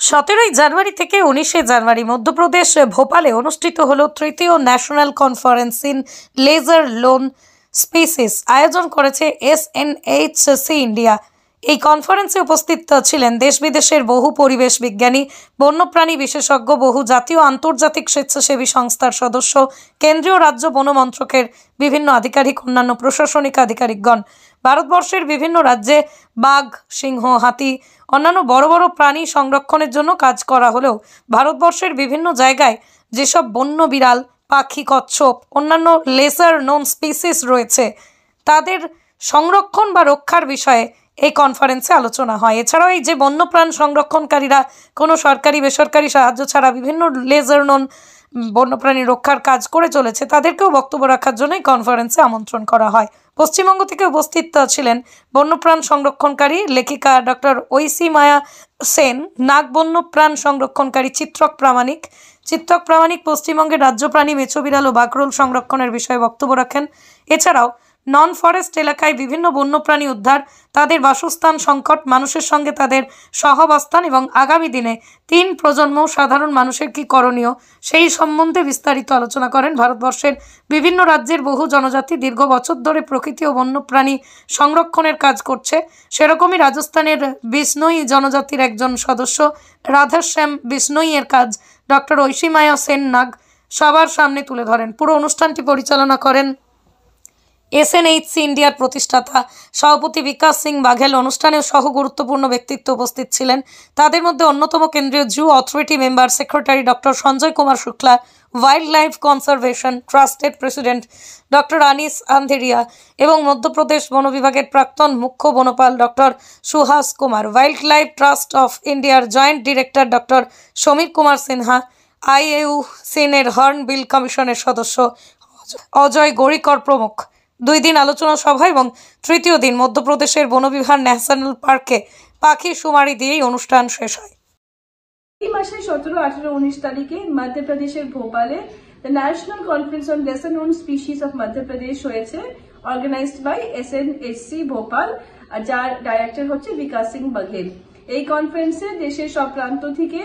17 জানুয়ারি থেকে 19 জানুয়ারি মধ্যপ্রদেশ ভোপালে অনুষ্ঠিত হলো তৃতীয় national conference in lesser known species আয়োজন করেছে এসএনএইচসি ইন্ডিয়া। এই কনফারেন্সে উপস্থিত ছিলেন দেশ বিদেশের বহু পরিবেশ বিজ্ঞানী, বন্যপ্রাণী বিশেষজ্ঞ, বহু জাতীয় আন্তর্জাতিক স্বেচ্ছাসেবী সংস্থার সদস্য, কেন্দ্রীয় রাজ্য বন মন্ত্রকের বিভিন্ন আধিকারিক, অন্যান্য প্রশাসনিক আধিকারিকগণ। ভারতবর্ষের বিভিন্ন রাজ্যে বাঘ, সিংহ, হাতি, অন্যান্য বড় বড় প্রাণী সংরক্ষণের জন্য কাজ করা হলেও ভারতবর্ষের বিভিন্ন জায়গায় যেসব বন্য বিড়াল, পাখি, কচ্ছপ, অন্যান্য লেসার নোন স্পিসিস রয়েছে তাদের সংরক্ষণ বা রক্ষার বিষয়ে এই কনফারেন্সে আলোচনা হয়। এছাড়াও এই যে বন্যপ্রাণ সংরক্ষণকারীরা কোনো সরকারি বেসরকারি সাহায্য ছাড়া বিভিন্ন লেজার নোন বন্যপ্রাণী রক্ষার কাজ করে চলেছে, তাদেরকেও বক্তব্য রাখার জন্য এই কনফারেন্সে আমন্ত্রণ করা হয়। পশ্চিমবঙ্গ থেকে উপস্থিত ছিলেন বন্যপ্রাণ সংরক্ষণকারী লেখিকা ডক্টর ঐশী মায়া সেন, নাগ বন্যপ্রাণ সংরক্ষণকারী চিত্রক প্রামাণিক পশ্চিমবঙ্গের রাজ্য প্রাণী মেছো বিড়াল ও বাকরোল সংরক্ষণের বিষয়ে বক্তব্য রাখেন। এছাড়াও নন ফরেস্ট এলাকায় বিভিন্ন বন্যপ্রাণী উদ্ধার, তাদের বাসস্থান সংকট, মানুষের সঙ্গে তাদের সহাবস্থান এবং আগামী দিনে 3 প্রজন্ম সাধারণ মানুষের কি করণীয় সেই সম্বন্ধে বিস্তারিত আলোচনা করেন। ভারতবর্ষের বিভিন্ন রাজ্যের বহু জনজাতি দীর্ঘ বছর ধরে প্রকৃতি ও বন্যপ্রাণী সংরক্ষণের কাজ করছে। সেরকমই রাজস্থানের বিষ্ণোই জনজাতির একজন সদস্য রাধাশ্যাম বিষ্ণোইয়ের কাজ ডক্টর ঐশী মায়া সেন নাগ সবার সামনে তুলে ধরেন। পুরো অনুষ্ঠানটি পরিচালনা করেন এসএনএইচসি ইন্ডিয়ার প্রতিষ্ঠাতা সভাপতি বিকাশ সিং বাঘেল। অনুষ্ঠানে সহ গুরুত্বপূর্ণ ব্যক্তিত্ব উপস্থিত ছিলেন। তাদের মধ্যে অন্যতম কেন্দ্রীয় zoo authority member secretary doctor Sanjay Kumar Shukla, wild life conservation ট্রাস্টের প্রেসিডেন্ট ডক্টর আনিস আন্ধেরিয়া এবং মধ্যপ্রদেশ বন বিভাগের প্রাক্তন মুখ্য বনপাল doctor Suhas Kumar, wild life trust of ইন্ডিয়ার joint director doctor Samir Kumar Sinha, আইইউসিএনের হর্নবিল কমিশনের সদস্য অজয় গড়িকর প্রমুখ। 2 দিন আলোচনা সভা এবং তৃতীয় দিন মধ্যপ্রদেশের বন বিহার ন্যাশনাল পার্কে পাখি শুমারি দিয়েই অনুষ্ঠান শেষ হয়। এই মাসে 17, 18, 19 তারিখে মধ্যপ্রদেশের ভোপালে the national conference on lesser known species of Madhya Pradesh হয়েছে, অর্গানাইজড বাই এসএনএইচসি ভোপাল, যার ডাইরেক্টর হচ্ছে বিকাশ সিং বাঘেল। এই কনফারেন্সে দেশের সব প্রান্ত থেকে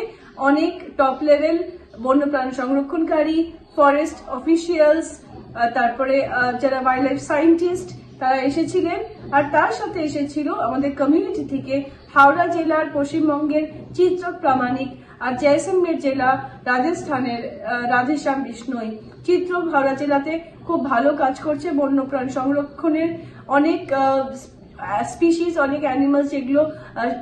অনেক টপ লেভেল বন্যপ্রাণ সংরক্ষণকারী, ফরেস্ট অফিসিয়ালস, তারপরে যারা ওয়াইল্ড লাইফ সায়েন্টিস্ট তারা এসেছিলেন। আর তার সাথে এসেছিল আমাদের কমিউনিটি থেকে হাওড়া জেলার পশ্চিমবঙ্গের চিত্রক প্রামাণিক, আর জয়সলমের জেলা রাজস্থানের রাধেশ্যাম বিষ্ণোই। চিত্রক হাওড়া জেলাতে খুব ভালো কাজ করছে বন্যপ্রাণ সংরক্ষণের। অনেক স্পিসিস, অনেক অ্যানিমালস যেগুলো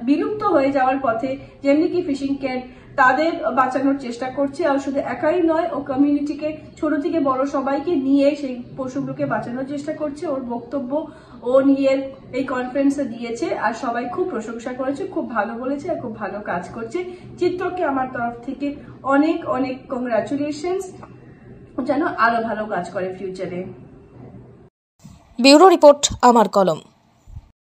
বিলুপ্ত হয়ে যাওয়ার পথে, যেমনি কি ফিশিং ক্যাট, তাদের বাঁচানোর চেষ্টা করছে। আর শুধু একাই নয়, ও কমিউনিটিকে ছোট থেকে বড় সবাইকে নিয়ে সেই পশুগুলোকে বাঁচানোর চেষ্টা করছে। ওর বক্তব্য ও নিয়ে এই কনফারেন্সে দিয়েছে আর সবাই খুব প্রশংসা করেছে, খুব ভালো বলেছে আর খুব ভালো কাজ করছে। চিত্রকে আমার তরফ থেকে অনেক অনেক কংগ্রাচুলেশনস, যেন আরো ভালো কাজ করে ফিউচারে। ব্যুরো রিপোর্ট, আমার কলম।